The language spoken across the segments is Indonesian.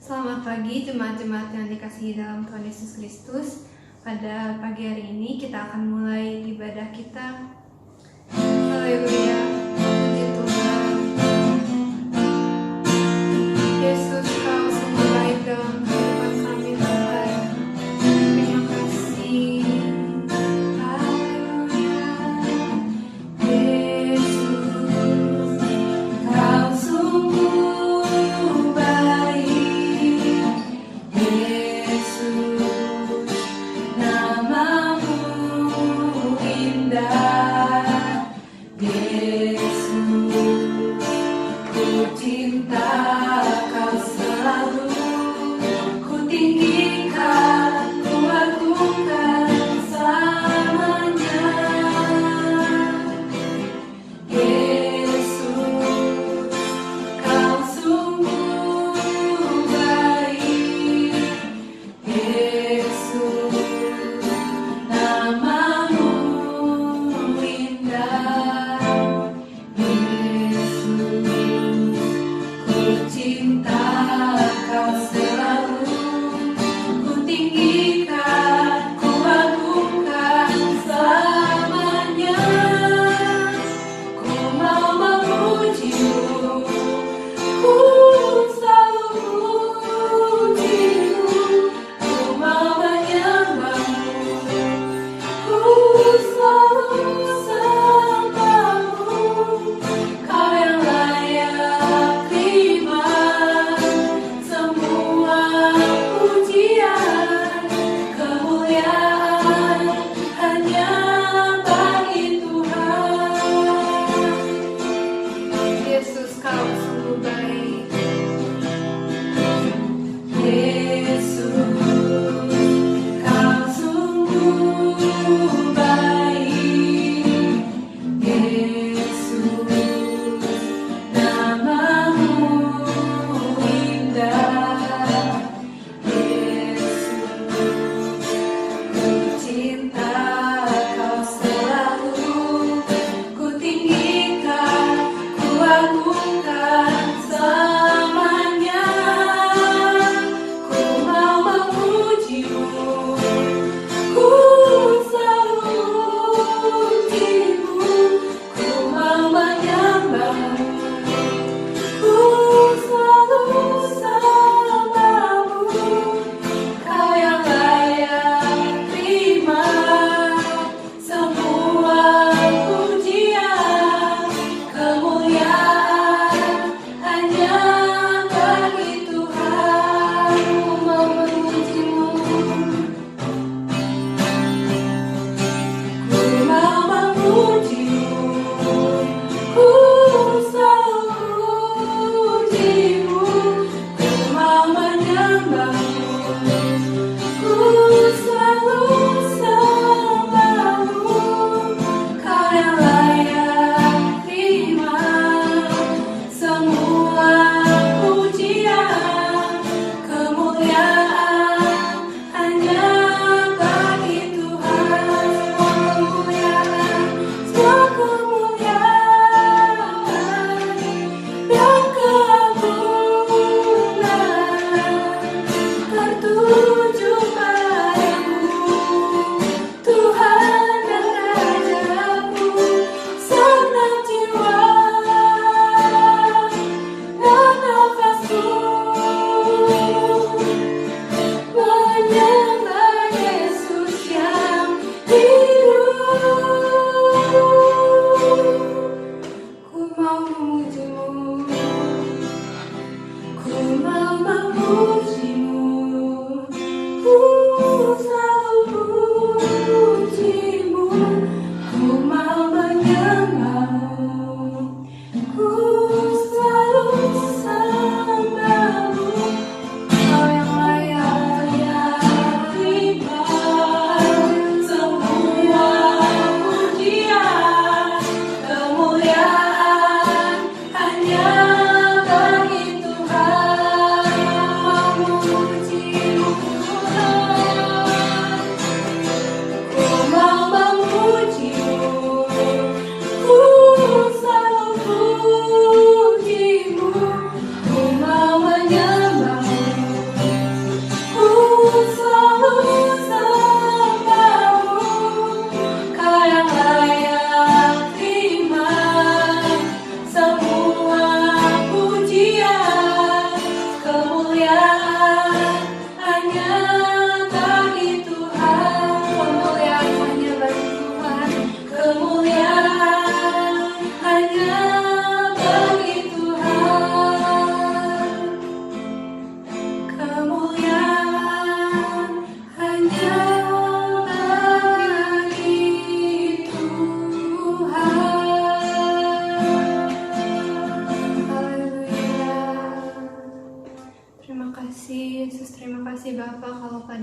Selamat pagi jemaat-jemaat yang dikasihi dalam Tuhan Yesus Kristus. Pada pagi hari ini kita akan mulai ibadah kita. Haleluya, puji Tuhan. Yesus, Kau sungguh baik dalam kehidupan kami, Tuhan. Terima kasih. Haleluya. Yesus, Kau sungguh baik. Yesus, namamu indah.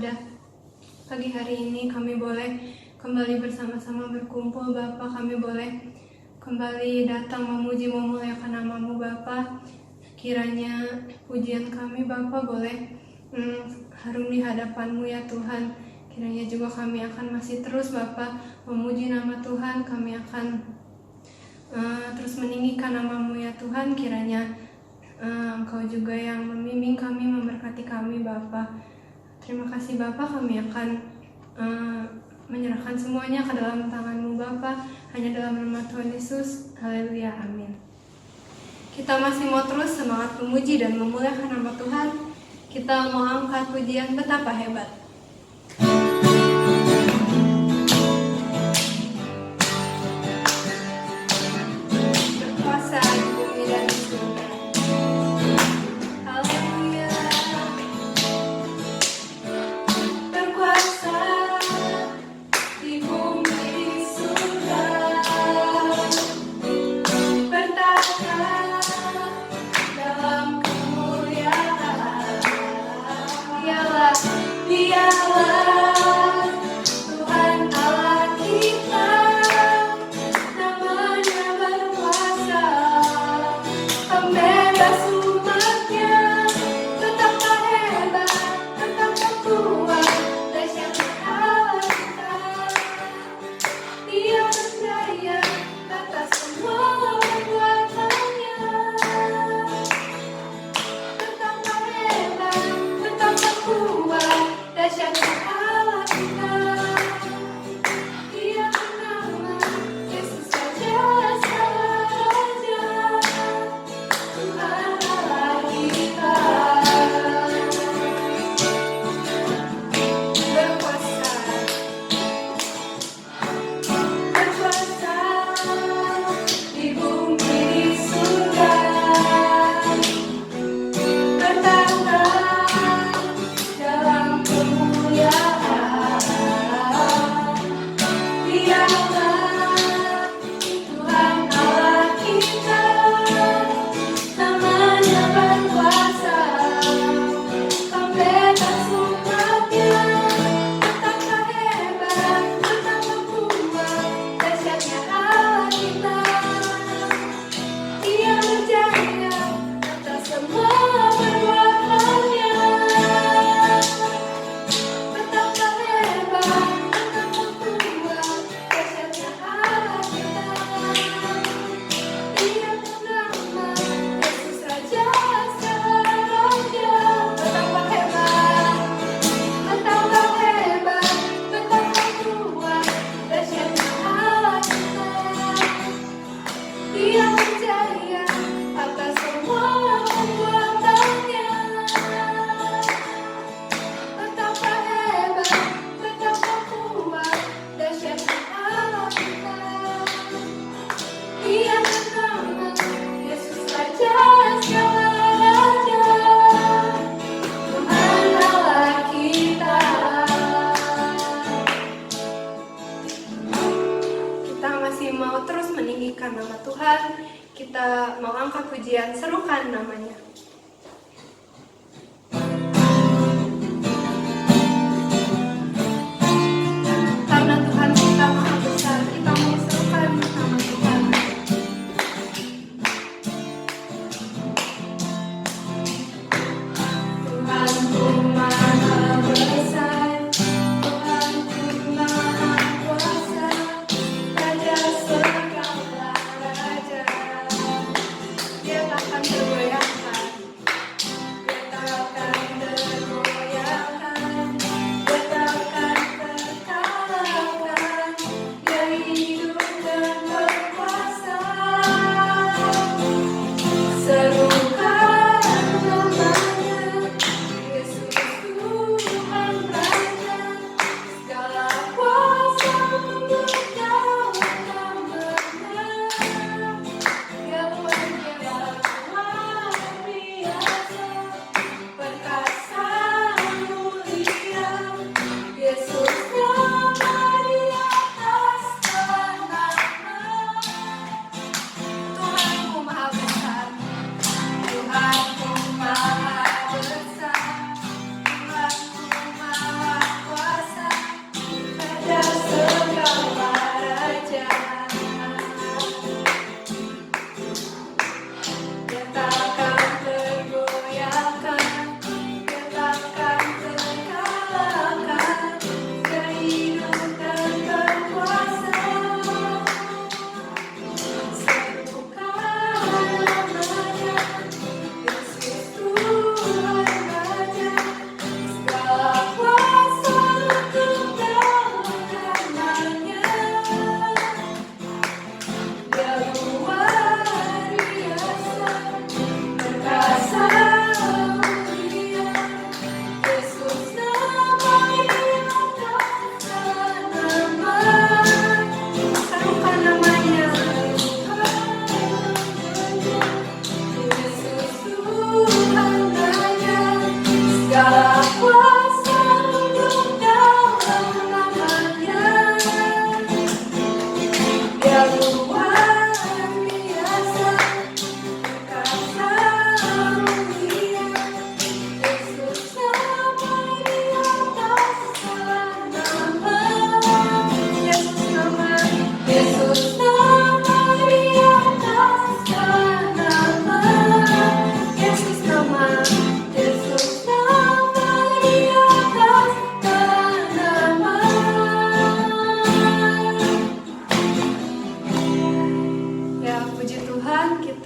pada pagi hari ini kami boleh kembali bersama-sama berkumpul Bapa, kami boleh kembali datang memuji memuliakan nama-Mu Bapa. Kiranya pujian kami Bapa boleh harum di hadapan-Mu ya Tuhan. Kiranya juga kami akan masih terus Bapa memuji nama Tuhan, kami akan terus meninggikan nama-Mu ya Tuhan. Kiranya Engkau juga yang membimbing kami, memberkati kami Bapa. Terima kasih Bapa, kami akan menyerahkan semuanya ke dalam tangan-Mu Bapa, hanya dalam nama Tuhan Yesus. Haleluya, amin. Kita masih mau terus semangat memuji dan memuliakan nama Tuhan. Kita mau angkat pujian Betapa Hebat. Berkuasa di bumi dan di surga. Haleluya. Berkuasa di bumi di surga. Bertahta dalam kemuliaan. Dialah Tuhan Allah kita, namanya berkuasa, pembebas umatnya. Betapa hebat, betapa kuat, dahsyatnya Allah kita. Dia berjaya atas semua perbuatannya. Betapa hebat, betapa kuat, dahsyatnya Allah kita. Dia bernama Yesus Raja segala raja, Tuhan Allah kita. Berkuasa, berkuasa di bumi di surga. Bertahta dalam kemuliaan. Dialah Tuhan Allah kita, namanya berkuasa, pembebas umatnya. Betapa hebat, betapa kuat, dahsyatnya Allah kita. Dia berjaya atas semua perbuatannya. Betapa hebat, betapa kuat, dahsyatnya Allah kita. Dia bernama Yesus Raja segala raja. Betapa hebat, betapa hebat, betapa kuat, dahsyatnya Allah kita. Dia berjaya atas semua perbuatannya. Betapa hebat, betapa kuat, dahsyatnya Allah kita. Dia bernama Yesus Raja segala raja, Tuhan Allah kita. Kita masih mau terus meninggikan nama Tuhan. Kita mau angkat pujian, serukan namanya. Karena Tuhan kita maha besar, kita mau serukan nama Tuhan. Tuhanku maha besar, Tuhanku maha kuasa, Raja segala raja. Dia takkan tergoyahkan.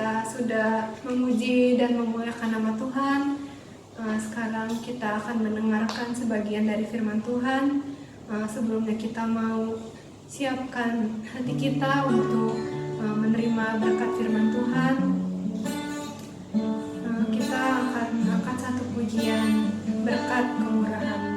kita sudah memuji dan memuliakan nama Tuhan. Sekarang kita akan mendengarkan sebagian dari firman Tuhan. Sebelumnya kita mau siapkan hati kita untuk menerima berkat firman Tuhan. Kita akan angkat satu pujian berkat kemurahan.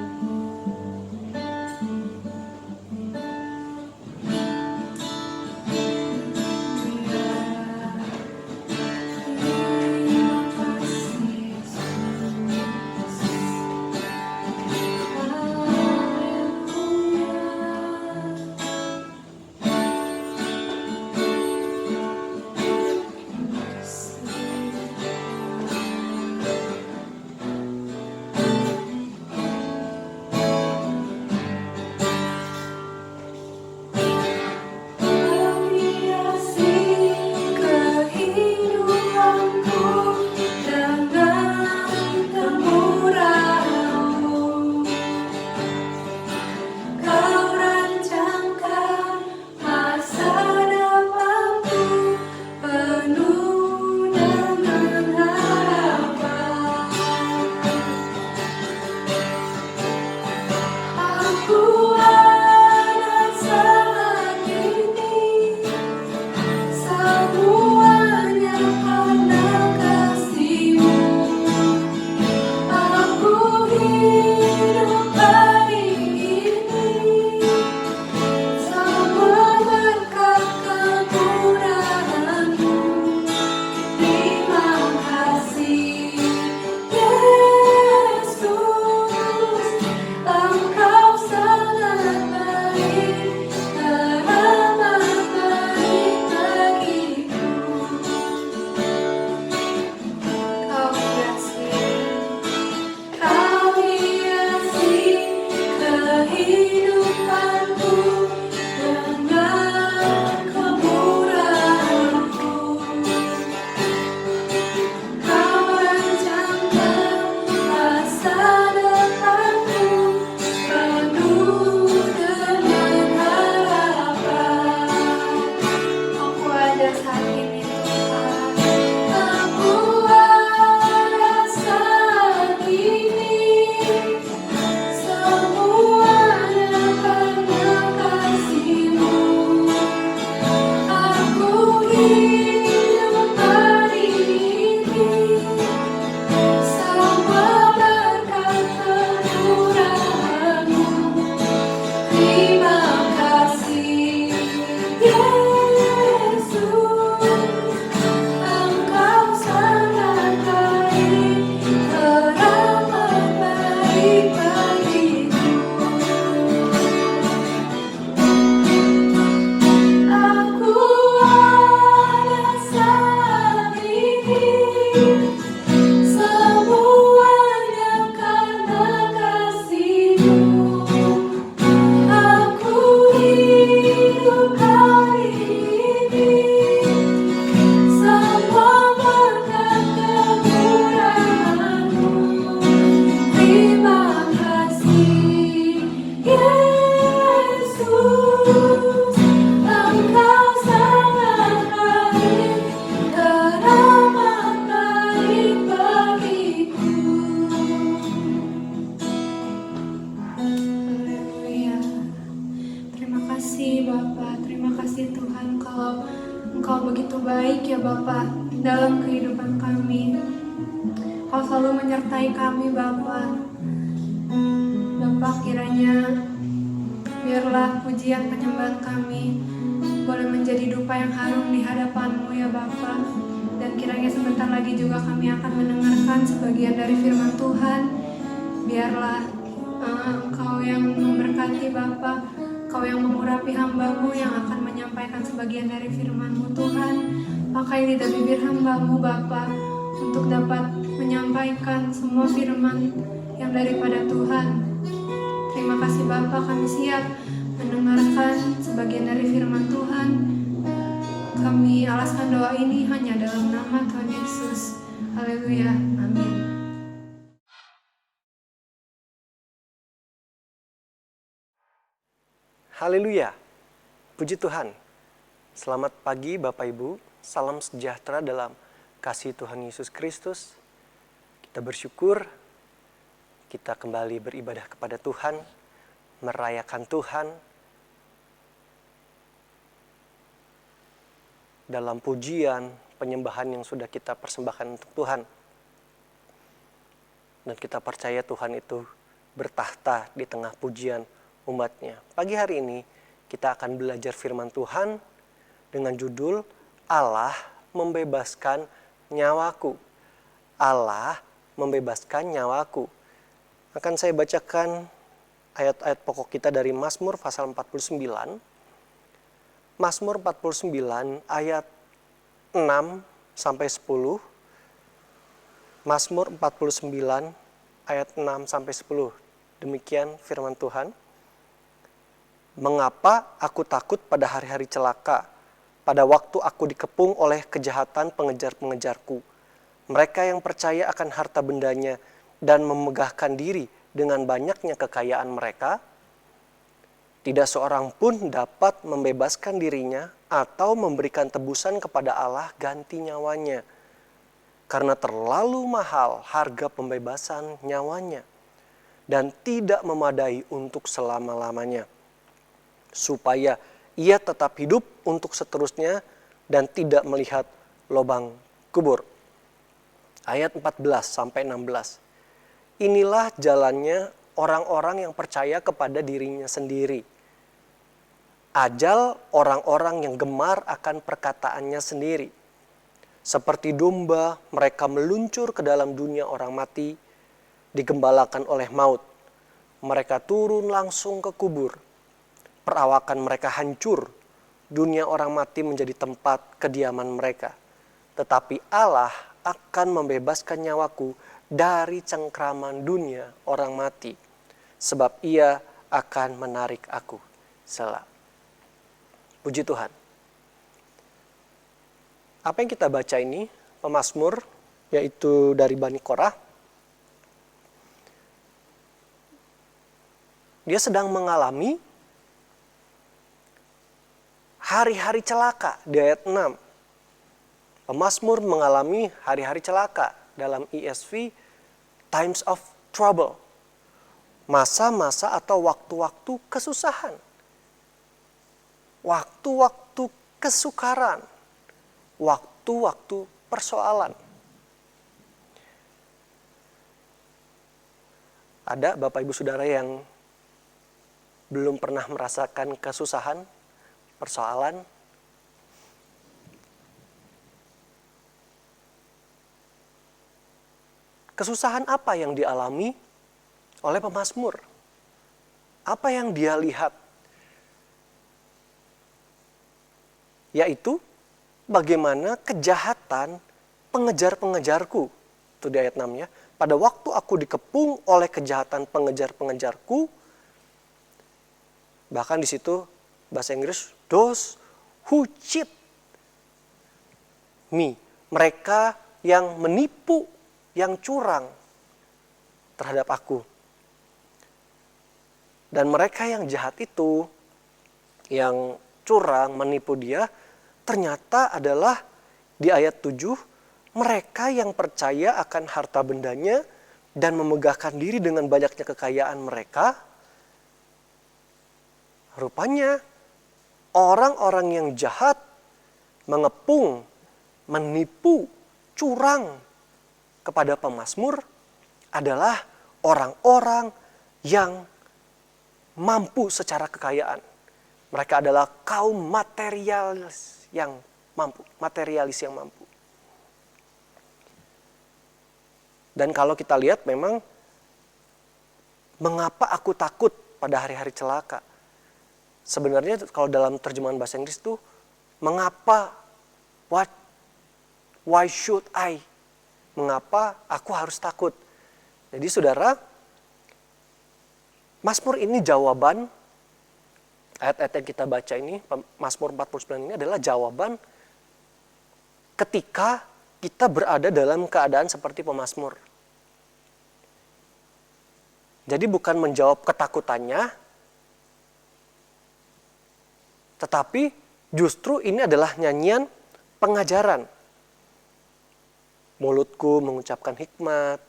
Engkau begitu baik ya Bapa dalam kehidupan kami. Kau selalu menyertai kami Bapa. Bapa, kiranya biarlah pujian penyembahan kami boleh menjadi dupa yang harum di hadapan-Mu ya Bapa. Dan kiranya sebentar lagi juga kami akan mendengarkan sebagian dari firman Tuhan. Biarlah Engkau yang memberkati Bapa, Kau yang mengurapi hamba-Mu yang akan menyampaikan sebagian dari firman-Mu Tuhan. Pakai lidah bibir hamba-Mu Bapa untuk dapat menyampaikan semua firman yang daripada Tuhan. Terima kasih Bapa, kami siap mendengarkan sebagian dari firman Tuhan. Kami alaskan doa ini hanya dalam nama Tuhan Yesus. Haleluya, amin. Haleluya, puji Tuhan. Selamat pagi Bapak Ibu. Salam sejahtera dalam kasih Tuhan Yesus Kristus. Kita bersyukur kita kembali beribadah kepada Tuhan, merayakan Tuhan dalam pujian, penyembahan yang sudah kita persembahkan untuk Tuhan. Dan kita percaya Tuhan itu bertahta di tengah pujian umatnya. Pagi hari ini kita akan belajar firman Tuhan dengan judul Allah membebaskan nyawaku. Allah membebaskan nyawaku. Akan saya bacakan ayat-ayat pokok kita dari Mazmur pasal 49. Mazmur 49 ayat 6 sampai 10. Mazmur 49 ayat 6 sampai 10. Demikian firman Tuhan. Mengapa aku takut pada hari-hari celaka? Pada waktu aku dikepung oleh kejahatan pengejar-pengejarku. Mereka yang percaya akan harta bendanya dan memegahkan diri dengan banyaknya kekayaan mereka, tidak seorang pun dapat membebaskan dirinya atau memberikan tebusan kepada Allah ganti nyawanya. Karena terlalu mahal harga pembebasan nyawanya dan tidak memadai untuk selama-lamanya. Supaya ia tetap hidup untuk seterusnya dan tidak melihat lubang kubur. Ayat 14 sampai 16. Inilah jalannya orang-orang yang percaya kepada dirinya sendiri. Ajal orang-orang yang gemar akan perkataannya sendiri. Seperti domba mereka meluncur ke dalam dunia orang mati, digembalakan oleh maut. Mereka turun langsung ke kubur. Perawakan mereka hancur, dunia orang mati menjadi tempat kediaman mereka. Tetapi Allah akan membebaskan nyawaku dari cengkraman dunia orang mati, sebab Ia akan menarik aku. Selah. Puji Tuhan. Apa yang kita baca ini, pemazmur, yaitu dari Bani Korah. Dia sedang mengalami hari-hari celaka di ayat 6. Pemazmur mengalami hari-hari celaka dalam ESV, times of trouble. Masa-masa atau waktu-waktu kesusahan. Waktu-waktu kesukaran. Waktu-waktu persoalan. Ada Bapak Ibu Saudara yang belum pernah merasakan kesusahan, persoalan? Kesusahan apa yang dialami oleh pemazmur? Apa yang dia lihat? Yaitu bagaimana kejahatan pengejar-pengejarku. Itu di ayat 6 ya. Pada waktu aku dikepung oleh kejahatan pengejar-pengejarku, bahkan di situ bahasa Inggris, those who cheat me. Mereka yang menipu, yang curang terhadap aku. Dan mereka yang jahat itu, yang curang, menipu dia, ternyata adalah di ayat 7, mereka yang percaya akan harta bendanya dan memegahkan diri dengan banyaknya kekayaan mereka. Rupanya orang-orang yang jahat, mengepung, menipu, curang kepada pemazmur adalah orang-orang yang mampu secara kekayaan. Mereka adalah kaum materialis yang mampu. Dan kalau kita lihat memang mengapa aku takut pada hari-hari celaka. Sebenarnya kalau dalam terjemahan bahasa Inggris itu mengapa, why should I? Mengapa aku harus takut? Jadi saudara, Mazmur ini jawaban, ayat-ayat yang kita baca ini, Mazmur 49 ini adalah jawaban ketika kita berada dalam keadaan seperti pemazmur. Jadi bukan menjawab ketakutannya, tetapi justru ini adalah nyanyian pengajaran. Mulutku mengucapkan hikmat,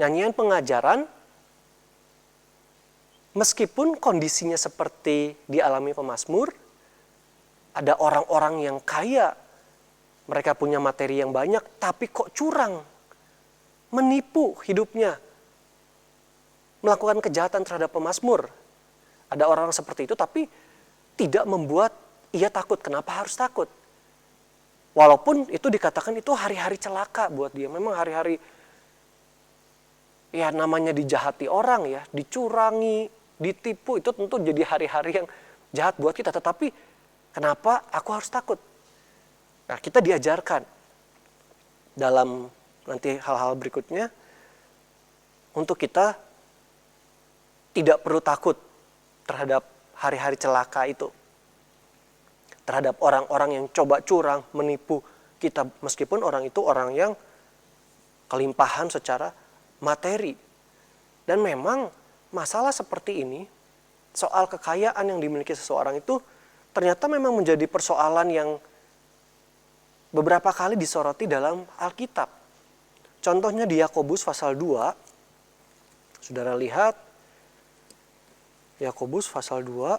nyanyian pengajaran, meskipun kondisinya seperti dialami pemazmur, ada orang-orang yang kaya, mereka punya materi yang banyak, tapi kok curang, menipu hidupnya, melakukan kejahatan terhadap pemazmur. Ada orang seperti itu, tapi tidak membuat ia takut. Kenapa harus takut? Walaupun itu dikatakan itu hari-hari celaka buat dia. Memang hari-hari, ya namanya dijahati orang ya, dicurangi, ditipu, itu tentu jadi hari-hari yang jahat buat kita. Tetapi kenapa aku harus takut? Nah, kita diajarkan dalam nanti hal-hal berikutnya untuk kita tidak perlu takut terhadap hari-hari celaka itu. Terhadap orang-orang yang coba curang, menipu kita. Meskipun orang itu orang yang kelimpahan secara materi. Dan memang masalah seperti ini, soal kekayaan yang dimiliki seseorang itu ternyata memang menjadi persoalan yang beberapa kali disoroti dalam Alkitab. Contohnya di Yakobus pasal 2, saudara lihat, Yakobus pasal 2,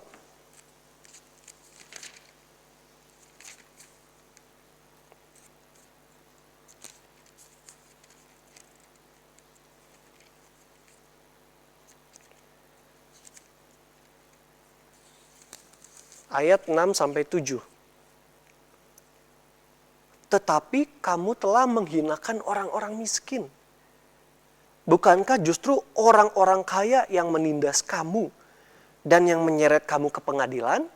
ayat 6-7. Tetapi kamu telah menghinakan orang-orang miskin. Bukankah justru orang-orang kaya yang menindas kamu dan yang menyeret kamu ke pengadilan?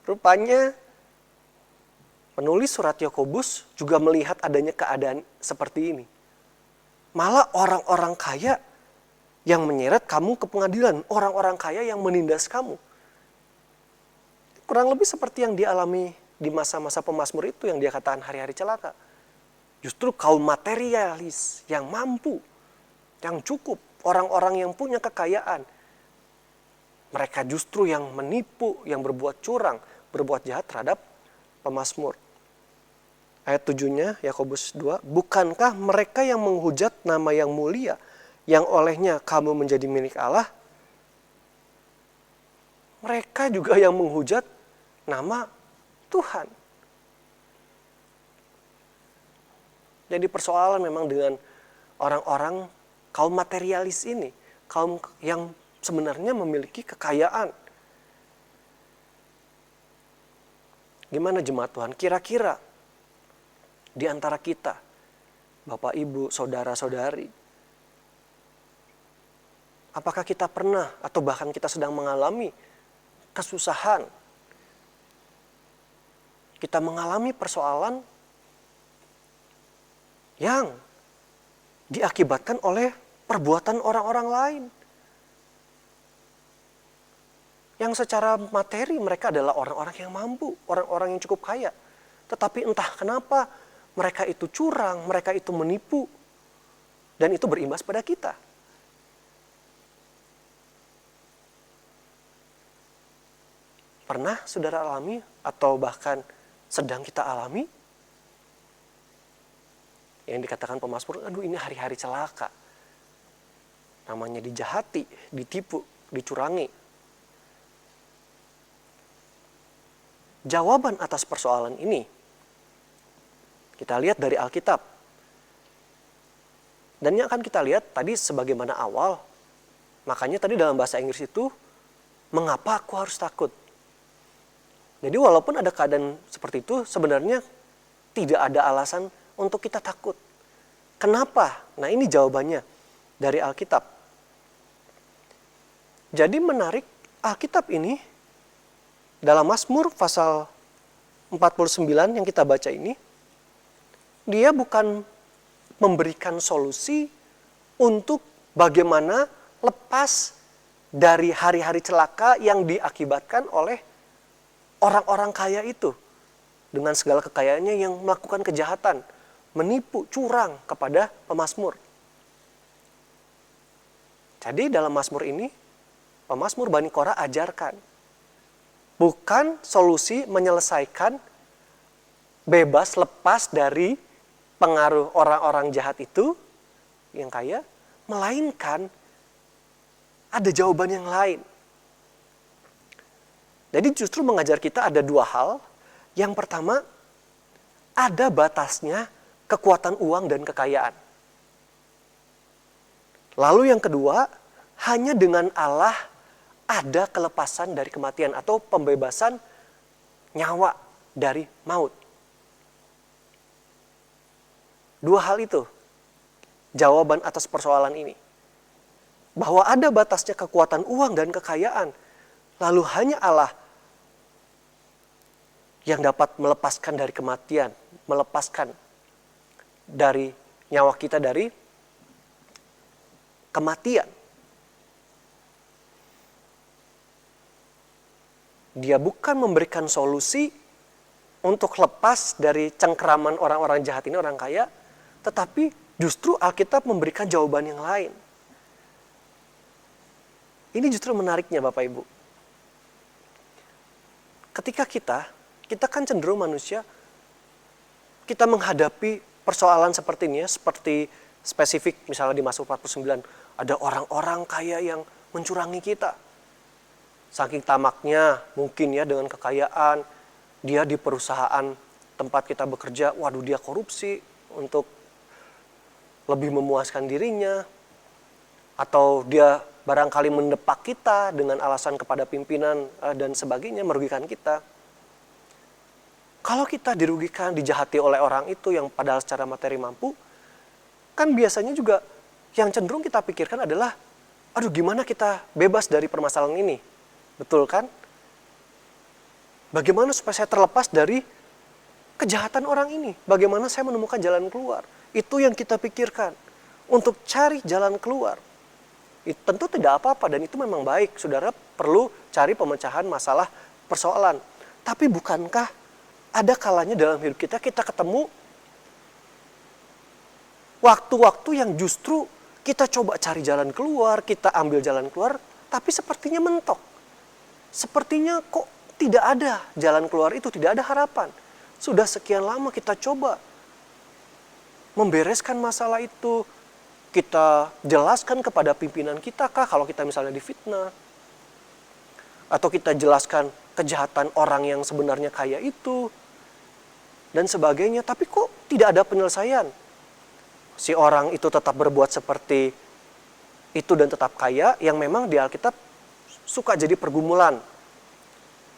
Rupanya penulis surat Yakobus juga melihat adanya keadaan seperti ini. Malah orang-orang kaya yang menyeret kamu ke pengadilan, orang-orang kaya yang menindas kamu. Kurang lebih seperti yang dialami di masa-masa pemazmur itu yang dia katakan hari-hari celaka. Justru kaum materialis yang mampu, yang cukup, orang-orang yang punya kekayaan, mereka justru yang menipu, yang berbuat curang, berbuat jahat terhadap pemazmur. Ayat 7-nya Yakobus 2, bukankah mereka yang menghujat nama yang mulia, yang olehnya kamu menjadi milik Allah? Mereka juga yang menghujat nama Tuhan. Jadi persoalan memang dengan orang-orang kaum materialis ini, kaum yang sebenarnya memiliki kekayaan. Gimana jemaat Tuhan? Kira-kira di antara kita, Bapak, Ibu, Saudara-saudari, apakah kita pernah atau bahkan kita sedang mengalami kesusahan? Kita mengalami persoalan yang diakibatkan oleh perbuatan orang-orang lain. Yang secara materi mereka adalah orang-orang yang mampu, orang-orang yang cukup kaya. Tetapi entah kenapa mereka itu curang, mereka itu menipu, dan itu berimbas pada kita. Pernah saudara alami atau bahkan sedang kita alami? Yang dikatakan pemazmur, aduh ini hari-hari celaka. Namanya dijahati, ditipu, dicurangi. Jawaban atas persoalan ini kita lihat dari Alkitab. Dan yang akan kita lihat tadi sebagaimana awal. Makanya tadi dalam bahasa Inggris itu, mengapa aku harus takut? Jadi walaupun ada keadaan seperti itu, sebenarnya tidak ada alasan untuk kita takut. Kenapa? Nah ini jawabannya dari Alkitab. Jadi menarik, Alkitab ini dalam Mazmur pasal 49 yang kita baca ini, dia bukan memberikan solusi untuk bagaimana lepas dari hari-hari celaka yang diakibatkan oleh orang-orang kaya itu. Dengan segala kekayaannya yang melakukan kejahatan, menipu, curang kepada pemazmur. Jadi dalam Mazmur ini, pemazmur Bani Korah ajarkan. Bukan solusi menyelesaikan bebas, lepas dari pengaruh orang-orang jahat itu yang kaya, melainkan ada jawaban yang lain. Jadi justru mengajar kita ada dua hal. Yang pertama, ada batasnya kekuatan uang dan kekayaan. Lalu yang kedua, hanya dengan Allah ada kelepasan dari kematian atau pembebasan nyawa dari maut. Dua hal itu jawaban atas persoalan ini. Bahwa ada batasnya kekuatan uang dan kekayaan. Lalu hanya Allah yang dapat melepaskan dari kematian, melepaskan dari nyawa kita dari kematian. Dia bukan memberikan solusi untuk lepas dari cengkeraman orang-orang jahat ini, orang kaya, tetapi justru Alkitab memberikan jawaban yang lain. Ini justru menariknya Bapak Ibu. Ketika kita kan cenderung manusia, kita menghadapi persoalan seperti ini ya, seperti spesifik misalnya di Mazmur 49, ada orang-orang kaya yang mencurangi kita. Saking tamaknya mungkin ya dengan kekayaan, dia di perusahaan tempat kita bekerja, waduh dia korupsi untuk lebih memuaskan dirinya. Atau dia barangkali mendepak kita dengan alasan kepada pimpinan dan sebagainya, merugikan kita. Kalau kita dirugikan, dijahati oleh orang itu yang padahal secara materi mampu, kan biasanya juga yang cenderung kita pikirkan adalah, aduh gimana kita bebas dari permasalahan ini. Betul kan? Bagaimana supaya saya terlepas dari kejahatan orang ini? Bagaimana saya menemukan jalan keluar? Itu yang kita pikirkan. Untuk cari jalan keluar. Itu tentu tidak apa-apa dan itu memang baik. Saudara perlu cari pemecahan masalah persoalan. Tapi bukankah ada kalanya dalam hidup kita ketemu waktu-waktu yang justru kita coba cari jalan keluar, kita ambil jalan keluar, tapi sepertinya mentok. Sepertinya kok tidak ada jalan keluar itu, tidak ada harapan. Sudah sekian lama kita coba membereskan masalah itu, kita jelaskan kepada pimpinan kita kah kalau kita misalnya difitnah, atau kita jelaskan kejahatan orang yang sebenarnya kaya itu, dan sebagainya, tapi kok tidak ada penyelesaian. Si orang itu tetap berbuat seperti itu dan tetap kaya, yang memang di Alkitab suka jadi pergumulan.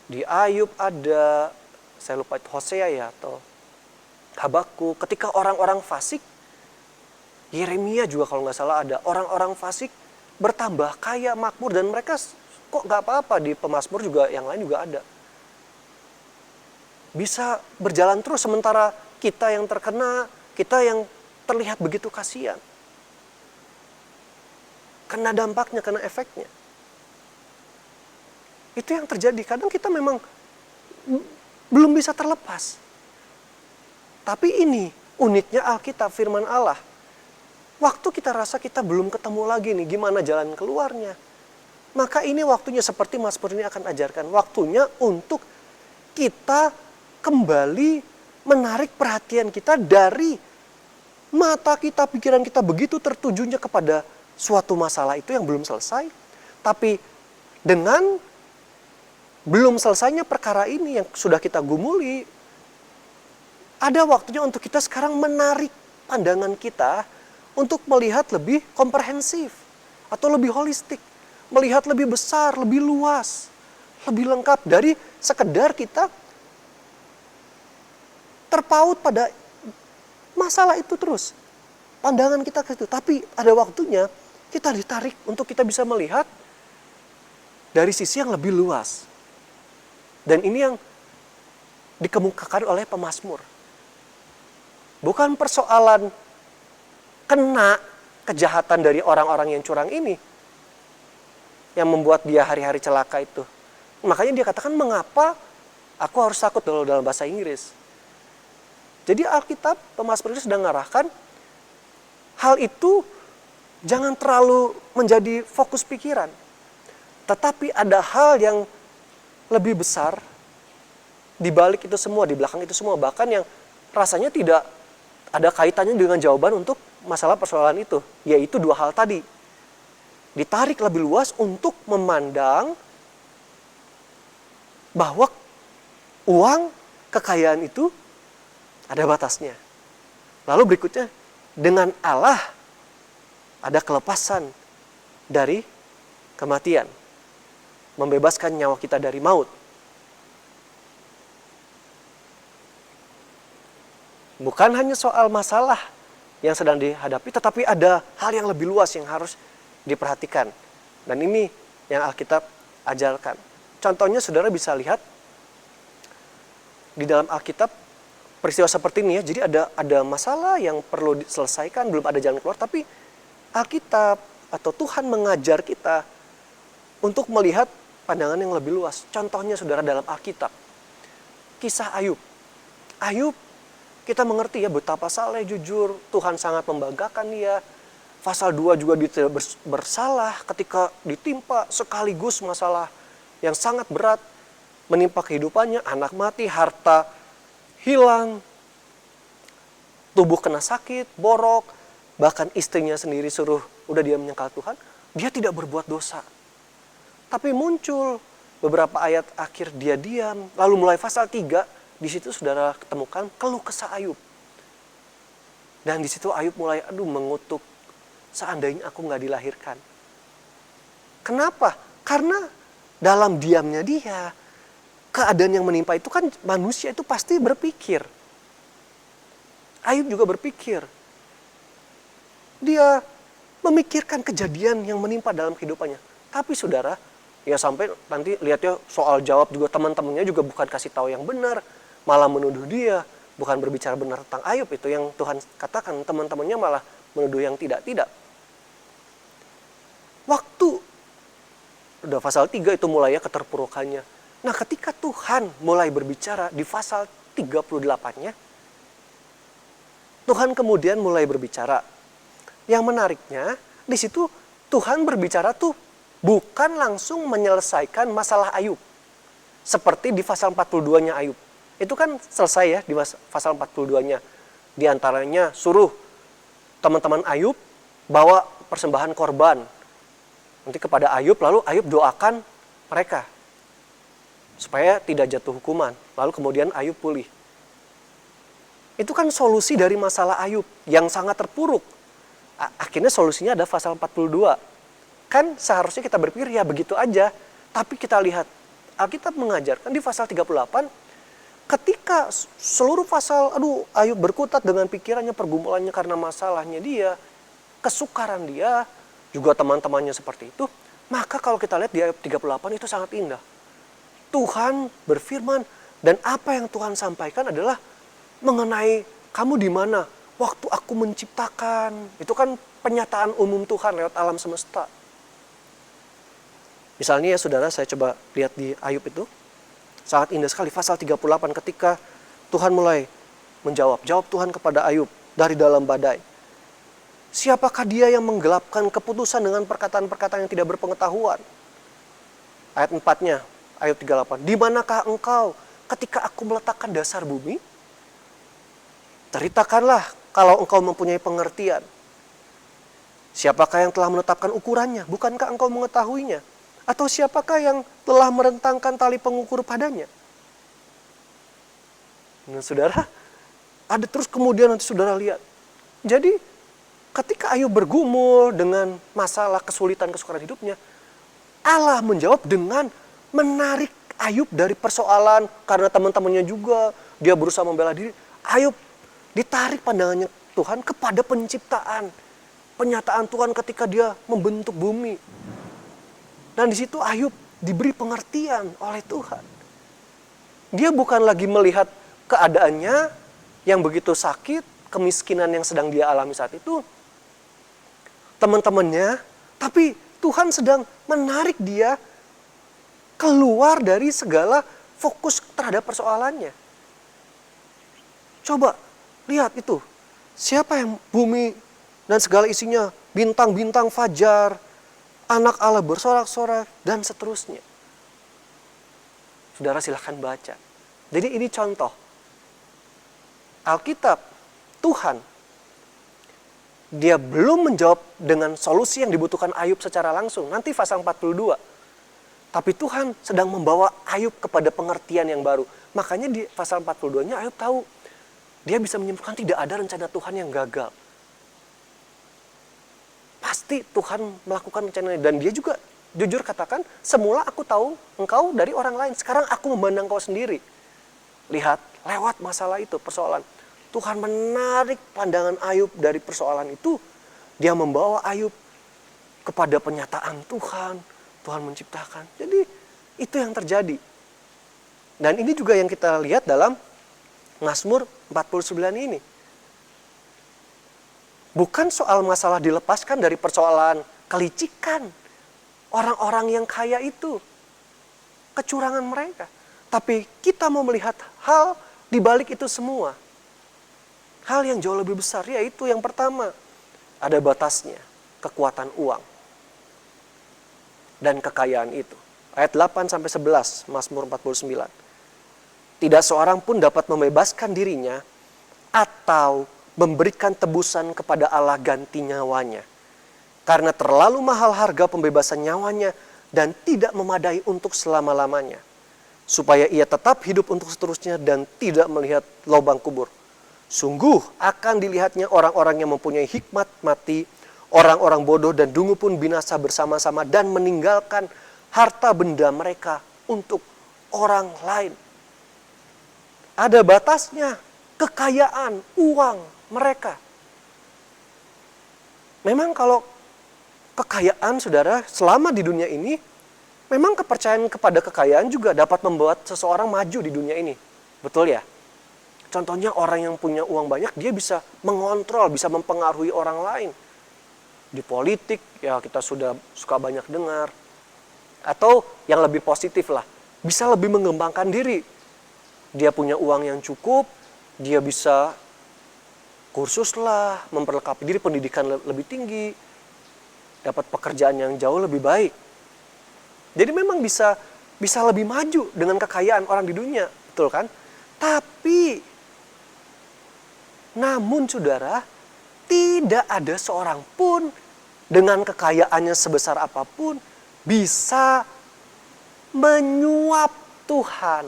Di Ayub ada, saya lupa itu Hosea ya, atau Habakuk, ketika orang-orang fasik, Yeremia juga kalau nggak salah ada, orang-orang fasik bertambah kaya, makmur, dan mereka kok nggak apa-apa. Di Pemazmur juga, yang lain juga ada. Bisa berjalan terus sementara kita yang terkena, kita yang terlihat begitu kasihan. Kena dampaknya, kena efeknya. Itu yang terjadi. Kadang kita memang belum bisa terlepas. Tapi ini uniknya Alkitab, firman Allah. Waktu kita rasa kita belum ketemu lagi nih, gimana jalan keluarnya. Maka ini waktunya seperti Mazmur ini akan ajarkan. Waktunya untuk kita kembali menarik perhatian kita dari mata kita, pikiran kita begitu tertujunya kepada suatu masalah itu yang belum selesai. Tapi dengan belum selesainya perkara ini yang sudah kita gumuli, ada waktunya untuk kita sekarang menarik pandangan kita untuk melihat lebih komprehensif atau lebih holistik. Melihat lebih besar, lebih luas, lebih lengkap dari sekedar kita terpaut pada masalah itu terus. Pandangan kita ke situ. Tapi ada waktunya kita ditarik untuk kita bisa melihat dari sisi yang lebih luas. Dan ini yang dikemukakan oleh pemazmur. Bukan persoalan kena kejahatan dari orang-orang yang curang ini yang membuat dia hari-hari celaka itu. Makanya dia katakan, mengapa aku harus takut dalam bahasa Inggris. Jadi Alkitab, pemazmur itu sedang mengarahkan hal itu jangan terlalu menjadi fokus pikiran. Tetapi ada hal yang lebih besar di balik itu semua, di belakang itu semua. Bahkan yang rasanya tidak ada kaitannya dengan jawaban untuk masalah persoalan itu, yaitu dua hal tadi. Ditarik lebih luas untuk memandang bahwa uang, kekayaan itu ada batasnya. Lalu berikutnya, dengan Allah ada kelepasan dari kematian, membebaskan nyawa kita dari maut. Bukan hanya soal masalah yang sedang dihadapi, tetapi ada hal yang lebih luas yang harus diperhatikan. Dan ini yang Alkitab ajarkan. Contohnya saudara bisa lihat di dalam Alkitab peristiwa seperti ini ya. Jadi ada masalah yang perlu diselesaikan, belum ada jalan keluar, tapi Alkitab atau Tuhan mengajar kita untuk melihat pandangan yang lebih luas. Contohnya saudara dalam Alkitab, kisah Ayub. Ayub, kita mengerti ya betapa saleh, jujur, Tuhan sangat membanggakan dia. Pasal 2 juga dia tidak bersalah ketika ditimpa sekaligus masalah yang sangat berat menimpa kehidupannya, anak mati, harta hilang, tubuh kena sakit, borok, bahkan istrinya sendiri suruh udah dia menyangkal Tuhan, dia tidak berbuat dosa. Tapi muncul beberapa ayat akhir dia diam, lalu mulai pasal 3, di situ saudara ketemukan keluh kesah Ayub. Dan di situ Ayub mulai mengutuk, seandainya aku nggak dilahirkan. Kenapa? Karena dalam diamnya dia, keadaan yang menimpa itu kan manusia itu pasti berpikir. Ayub juga berpikir. Dia memikirkan kejadian yang menimpa dalam kehidupannya. Tapi saudara, ya sampai nanti lihatnya soal jawab juga teman-temannya juga bukan kasih tahu yang benar, malah menuduh dia, bukan berbicara benar tentang Ayub. Itu yang Tuhan katakan, teman-temannya malah menuduh yang tidak-tidak. Waktu udah pasal 3 itu mulai ya keterpurukannya. Nah ketika Tuhan mulai berbicara di pasal 38-nya, Tuhan kemudian mulai berbicara. Yang menariknya, di situ Tuhan berbicara tuh bukan langsung menyelesaikan masalah Ayub. Seperti di pasal 42-nya Ayub. Itu kan selesai ya di pasal 42-nya. Di antaranya suruh teman-teman Ayub bawa persembahan korban. Nanti kepada Ayub, lalu Ayub doakan mereka. Supaya tidak jatuh hukuman. Lalu kemudian Ayub pulih. Itu kan solusi dari masalah Ayub yang sangat terpuruk. Akhirnya solusinya ada pasal 42. Kan seharusnya kita berpikir ya begitu aja. Tapi kita lihat, Alkitab mengajarkan di pasal 38, ketika seluruh pasal, Ayub berkutat dengan pikirannya, pergumulannya karena masalahnya dia, kesukaran dia, juga teman-temannya seperti itu, maka kalau kita lihat di Ayub 38 itu sangat indah. Tuhan berfirman, dan apa yang Tuhan sampaikan adalah mengenai kamu di mana waktu aku menciptakan. Itu kan penyataan umum Tuhan lewat alam semesta. Misalnya ya saudara, saya coba lihat di Ayub itu. Sangat indah sekali, pasal 38 ketika Tuhan mulai menjawab. Jawab Tuhan kepada Ayub dari dalam badai. Siapakah dia yang menggelapkan keputusan dengan perkataan-perkataan yang tidak berpengetahuan? Ayat 4-nya, Ayub 38. Di manakah engkau ketika aku meletakkan dasar bumi? Ceritakanlah kalau engkau mempunyai pengertian. Siapakah yang telah menetapkan ukurannya? Bukankah engkau mengetahuinya? Atau siapakah yang telah merentangkan tali pengukur padanya? Nah saudara, ada terus kemudian nanti saudara lihat. Jadi ketika Ayub bergumul dengan masalah kesulitan-kesukaran hidupnya, Allah menjawab dengan menarik Ayub dari persoalan karena teman-temannya juga, dia berusaha membela diri. Ayub ditarik pandangannya Tuhan kepada penciptaan. Penyataan Tuhan ketika dia membentuk bumi. Dan di situ Ayub diberi pengertian oleh Tuhan. Dia bukan lagi melihat keadaannya yang begitu sakit, kemiskinan yang sedang dia alami saat itu, teman-temannya, tapi Tuhan sedang menarik dia keluar dari segala fokus terhadap persoalannya. Coba lihat itu, siapa yang bumi dan segala isinya, bintang-bintang fajar, anak Allah bersorak-sorak, dan seterusnya. Saudara silahkan baca. Jadi ini contoh. Alkitab, Tuhan, dia belum menjawab dengan solusi yang dibutuhkan Ayub secara langsung. Nanti pasal 42. Tapi Tuhan sedang membawa Ayub kepada pengertian yang baru. Makanya di pasal 42-nya Ayub tahu. Dia bisa menyimpulkan tidak ada rencana Tuhan yang gagal. Pasti Tuhan melakukan rencananya. Dan dia juga jujur katakan, semula aku tahu engkau dari orang lain. Sekarang aku memandang kau sendiri. Lihat, lewat masalah itu, persoalan. Tuhan menarik pandangan Ayub dari persoalan itu. Dia membawa Ayub kepada penyataan Tuhan. Tuhan menciptakan. Jadi itu yang terjadi. Dan ini juga yang kita lihat dalam Mazmur 49 ini. Bukan soal masalah dilepaskan dari persoalan kelicikan orang-orang yang kaya itu. Kecurangan mereka. Tapi kita mau melihat hal di balik itu semua. Hal yang jauh lebih besar, yaitu yang pertama, ada batasnya, kekuatan uang dan kekayaan itu. Ayat 8-11, Mazmur 49. Tidak seorang pun dapat membebaskan dirinya atau memberikan tebusan kepada Allah ganti nyawanya. Karena terlalu mahal harga pembebasan nyawanya dan tidak memadai untuk selama-lamanya. Supaya ia tetap hidup untuk seterusnya dan tidak melihat lubang kubur. Sungguh akan dilihatnya orang-orang yang mempunyai hikmat mati, orang-orang bodoh dan dungu pun binasa bersama-sama dan meninggalkan harta benda mereka untuk orang lain. Ada batasnya, kekayaan, uang mereka. Memang kalau kekayaan, saudara, selama di dunia ini, memang kepercayaan kepada kekayaan juga dapat membuat seseorang maju di dunia ini. Betul ya? Contohnya orang yang punya uang banyak, dia bisa mengontrol, bisa mempengaruhi orang lain. Di politik, ya kita sudah suka banyak dengar. Atau yang lebih positif lah, bisa lebih mengembangkan diri. Dia punya uang yang cukup, dia bisa kursus lah, memperlengkapi diri, pendidikan lebih tinggi, dapat pekerjaan yang jauh lebih baik. Jadi memang bisa lebih maju dengan kekayaan orang di dunia, betul kan? Tapi namun saudara, tidak ada seorang pun dengan kekayaannya sebesar apapun bisa menyuap Tuhan.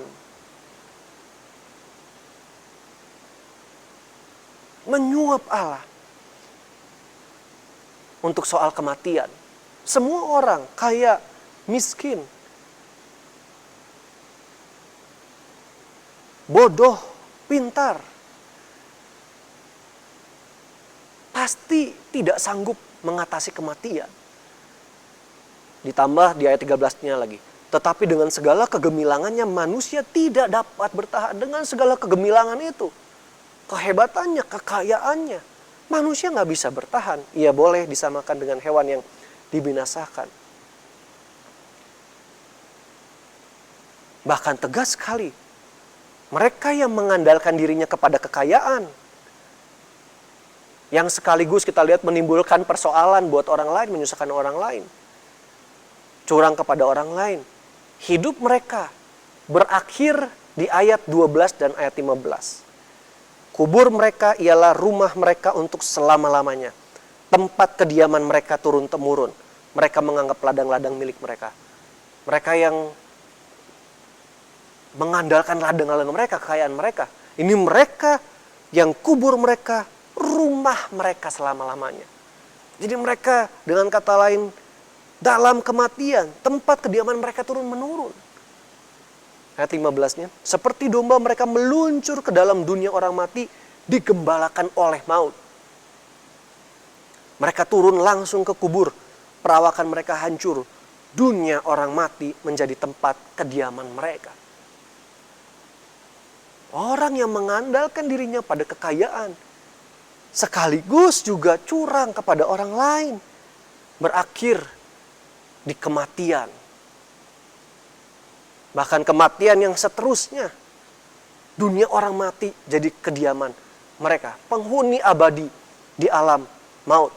Menyuap Allah. Untuk soal kematian. Semua orang kaya, miskin, bodoh, pintar, pasti tidak sanggup mengatasi kematian. Ditambah di ayat 13-nya lagi. Tetapi dengan segala kegemilangannya manusia tidak dapat bertahan. Dengan segala kegemilangan itu. Kehebatannya, kekayaannya. Manusia nggak bisa bertahan. Ia boleh disamakan dengan hewan yang dibinasakan. Bahkan tegas sekali. Mereka yang mengandalkan dirinya kepada kekayaan, yang sekaligus kita lihat menimbulkan persoalan buat orang lain, menyusahkan orang lain. Curang kepada orang lain. Hidup mereka berakhir di ayat 12 dan ayat 15. Kubur mereka ialah rumah mereka untuk selama-lamanya. Tempat kediaman mereka turun-temurun. Mereka menganggap ladang-ladang milik mereka. Mereka yang mengandalkan ladang-ladang mereka, kekayaan mereka. Ini mereka yang kubur mereka, rumah mereka selama-lamanya. Jadi mereka dengan kata lain, dalam kematian, tempat kediaman mereka turun-menurun. Ayat 15-nya, seperti domba mereka meluncur ke dalam dunia orang mati, digembalakan oleh maut. Mereka turun langsung ke kubur, perawakan mereka hancur. Dunia orang mati menjadi tempat kediaman mereka. Orang yang mengandalkan dirinya pada kekayaan, sekaligus juga curang kepada orang lain, berakhir di kematian. Bahkan kematian yang seterusnya, dunia orang mati jadi kediaman mereka, penghuni abadi di alam maut.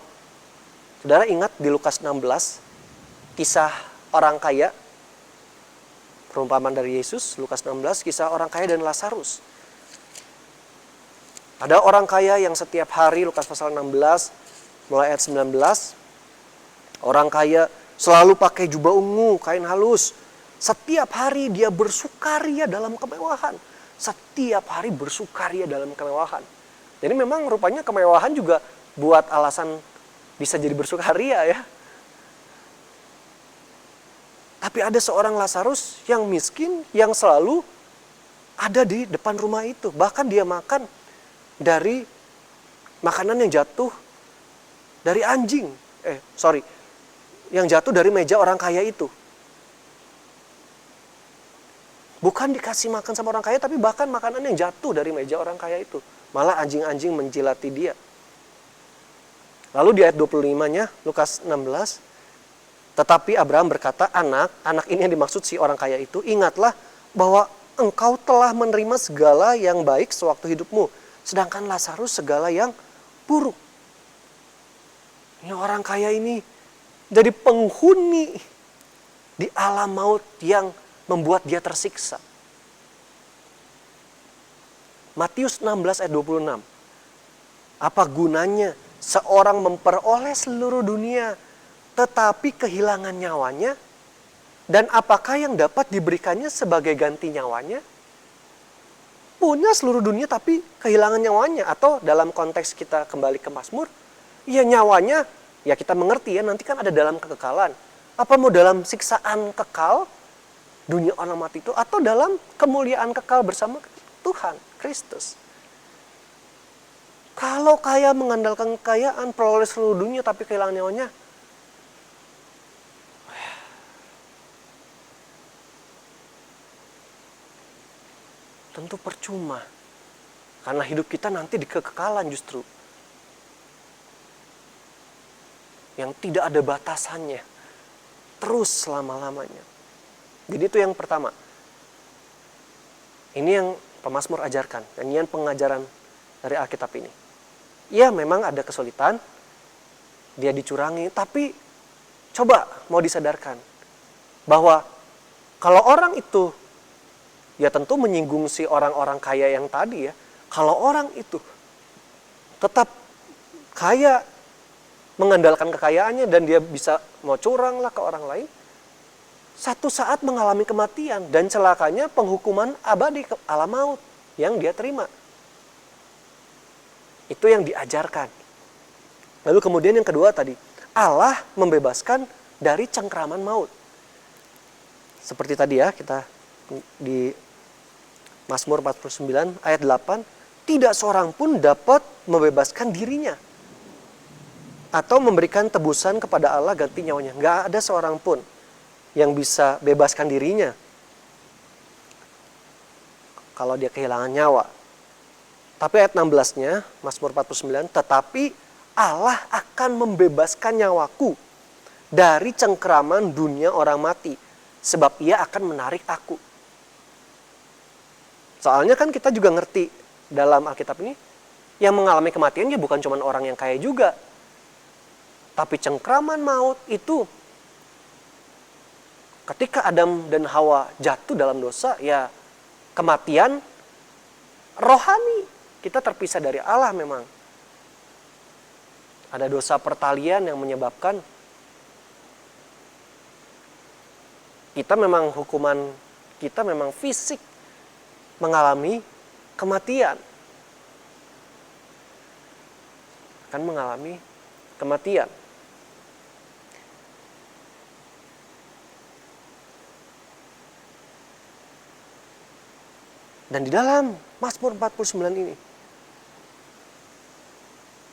Saudara ingat di Lukas 16, kisah orang kaya, perumpamaan dari Yesus, Lukas 16, kisah orang kaya dan Lazarus. Ada orang kaya yang setiap hari, Lukas pasal 16, mulai ayat 19, orang kaya selalu pakai jubah ungu, kain halus. Setiap hari dia bersukaria dalam kemewahan. Setiap hari bersukaria dalam kemewahan. Jadi memang rupanya kemewahan juga buat alasan bisa jadi bersukaria ya. Tapi ada seorang Lazarus yang miskin, yang selalu ada di depan rumah itu. Bahkan dia makan dari makanan yang jatuh dari anjing. Yang jatuh dari meja orang kaya itu. Bukan dikasih makan sama orang kaya, tapi bahkan makanan yang jatuh dari meja orang kaya itu. Malah anjing-anjing menjilati dia. Lalu di ayat 25-nya, Lukas 16, tetapi Abraham berkata, anak ini yang dimaksud si orang kaya itu, ingatlah bahwa engkau telah menerima segala yang baik sewaktu hidupmu, sedangkan Lazarus segala yang buruk. Ini orang kaya ini jadi penghuni di alam maut yang membuat dia tersiksa. Matius 16 ayat 26. Apa gunanya seorang memperoleh seluruh dunia tetapi kehilangan nyawanya? Dan apakah yang dapat diberikannya sebagai ganti nyawanya? Punya seluruh dunia tapi kehilangan nyawanya. Atau dalam konteks kita kembali ke Mazmur, ya nyawanya, ya kita mengerti ya nanti kan ada dalam kekekalan. Apa mau dalam siksaan kekal dunia orang mati itu, atau dalam kemuliaan kekal bersama Tuhan Kristus? Kalau kaya mengandalkan kekayaan, peroleh seluruh dunia tapi kehilangan nyawanya, tentu percuma. Karena hidup kita nanti di kekekalan justru. Yang tidak ada batasannya. Terus selama-lamanya. Jadi itu yang pertama. Ini yang pemazmur ajarkan. Dan ini pengajaran dari Alkitab ini. Ya memang ada kesulitan. Dia dicurangi. Tapi coba mau disadarkan. Bahwa kalau orang itu, ya tentu menyinggung si orang-orang kaya yang tadi ya. Kalau orang itu tetap kaya, mengandalkan kekayaannya dan dia bisa mau curang lah ke orang lain, satu saat mengalami kematian dan celakanya penghukuman abadi ke alam maut yang dia terima. Itu yang diajarkan. Lalu kemudian yang kedua tadi, Allah membebaskan dari cengkraman maut. Seperti tadi ya, kita di Mazmur 49 ayat 8, tidak seorang pun dapat membebaskan dirinya atau memberikan tebusan kepada Allah ganti nyawanya. Nggak ada seorang pun yang bisa bebaskan dirinya kalau dia kehilangan nyawa. Tapi ayat 16-nya, Mazmur 49, tetapi Allah akan membebaskan nyawaku dari cengkeraman dunia orang mati, sebab ia akan menarik aku. Soalnya kan kita juga ngerti dalam Alkitab ini, yang mengalami kematian ya bukan cuma orang yang kaya juga. Tapi cengkraman maut itu, ketika Adam dan Hawa jatuh dalam dosa, ya kematian rohani. Kita terpisah dari Allah memang. Ada dosa pertalian yang menyebabkan kita memang hukuman, kita memang fisik mengalami kematian. Akan mengalami kematian. Dan di dalam Mazmur 49 ini,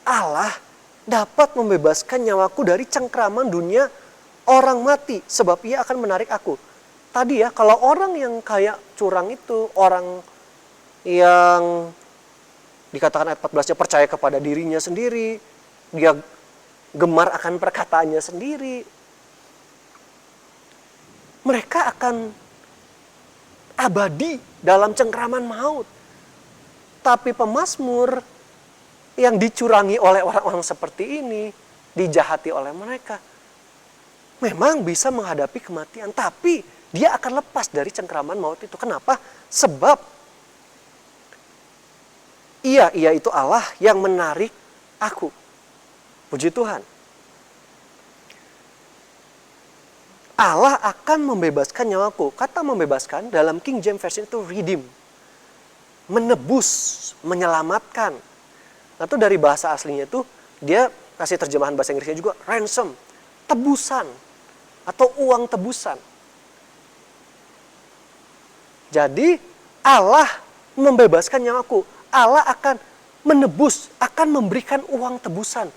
Allah dapat membebaskan nyawaku dari cengkraman dunia orang mati, sebab ia akan menarik aku. Tadi ya, kalau orang yang kayak curang itu, orang yang dikatakan ayat 14-nya percaya kepada dirinya sendiri, dia gemar akan perkataannya sendiri, mereka akan abadi dalam cengkraman maut. Tapi pemazmur yang dicurangi oleh orang-orang seperti ini, dijahati oleh mereka, memang bisa menghadapi kematian, tapi dia akan lepas dari cengkraman maut itu. Kenapa? Sebab Ia itu Allah yang menarik aku. Puji Tuhan. Allah akan membebaskan nyawaku. Kata membebaskan dalam King James Version itu redeem. Menebus, menyelamatkan. Atau dari bahasa aslinya itu dia kasih terjemahan bahasa Inggrisnya juga ransom, tebusan atau uang tebusan. Jadi Allah membebaskan nyawaku. Allah akan menebus, akan memberikan uang tebusan.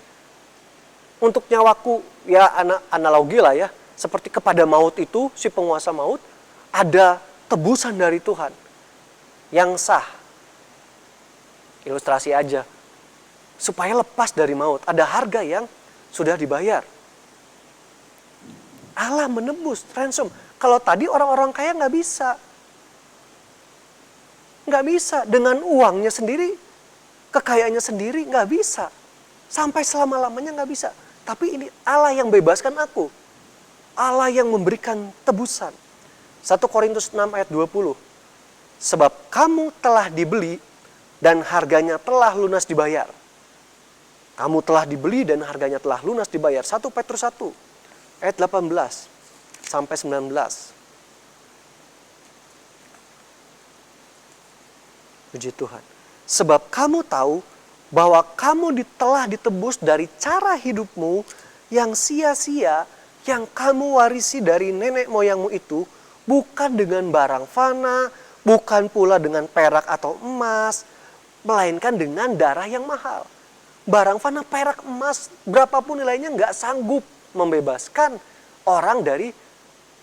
Untuk nyawaku, ya analogi lah ya. Seperti kepada maut itu, si penguasa maut, ada tebusan dari Tuhan. Yang sah. Ilustrasi aja. Supaya lepas dari maut. Ada harga yang sudah dibayar. Allah menebus, ransom. Kalau tadi orang-orang kaya nggak bisa. Nggak bisa. Dengan uangnya sendiri, kekayaannya sendiri nggak bisa. Sampai selama-lamanya nggak bisa. Tapi ini Allah yang bebaskan aku. Allah yang memberikan tebusan. 1 Korintus 6 ayat 20. Sebab kamu telah dibeli dan harganya telah lunas dibayar. Kamu telah dibeli dan harganya telah lunas dibayar. 1 Petrus 1 ayat 18 sampai 19. Puji Tuhan. Sebab kamu tahu bahwa kamu telah ditebus dari cara hidupmu yang sia-sia yang kamu warisi dari nenek moyangmu itu, bukan dengan barang fana, bukan pula dengan perak atau emas, melainkan dengan darah yang mahal. Barang fana, perak, emas, berapapun nilainya nggak sanggup membebaskan orang dari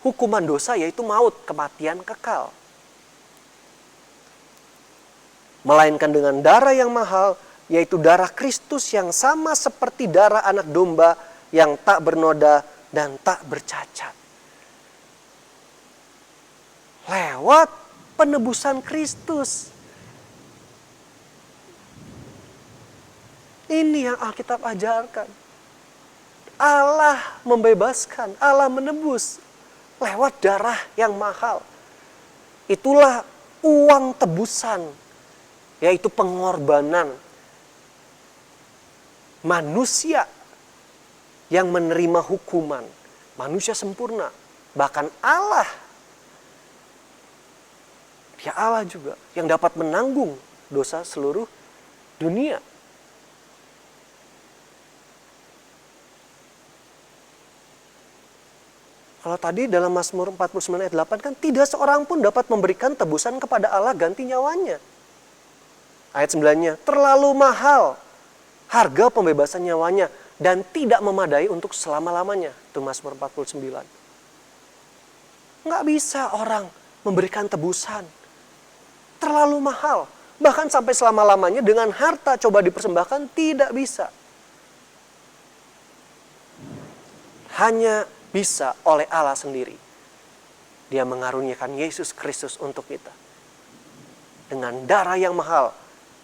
hukuman dosa, yaitu maut, kematian kekal. Melainkan dengan darah yang mahal, yaitu darah Kristus yang sama seperti darah anak domba yang tak bernoda dan tak bercacat. Lewat penebusan Kristus. Ini yang Alkitab ajarkan. Allah membebaskan, Allah menebus lewat darah yang mahal. Itulah uang tebusan, yaitu pengorbanan manusia yang menerima hukuman. Manusia sempurna. Bahkan Allah. Ya Allah juga yang dapat menanggung dosa seluruh dunia. Kalau tadi dalam Mazmur 49 ayat 8 kan tidak seorang pun dapat memberikan tebusan kepada Allah ganti nyawanya. Ayat 9-nya, terlalu mahal harga pembebasan nyawanya dan tidak memadai untuk selama-lamanya. Itu Mazmur 49. Nggak bisa orang memberikan tebusan. Terlalu mahal. Bahkan sampai selama-lamanya dengan harta coba dipersembahkan tidak bisa. Hanya bisa oleh Allah sendiri. Dia mengaruniakan Yesus Kristus untuk kita. Dengan darah yang mahal,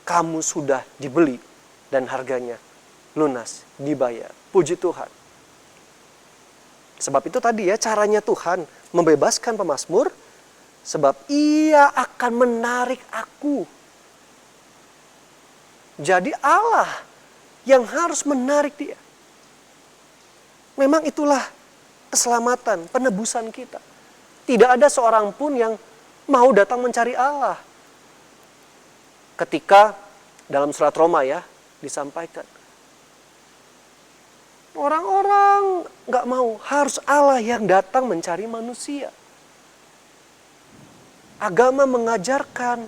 kamu sudah dibeli dan harganya lunas dibayar. Puji Tuhan. Sebab itu tadi ya caranya Tuhan membebaskan pemazmur. Sebab ia akan menarik aku. Jadi Allah yang harus menarik dia. Memang itulah keselamatan, penebusan kita. Tidak ada seorang pun yang mau datang mencari Allah. Ketika dalam surat Roma ya disampaikan. Orang-orang gak mau, harus Allah yang datang mencari manusia. Agama mengajarkan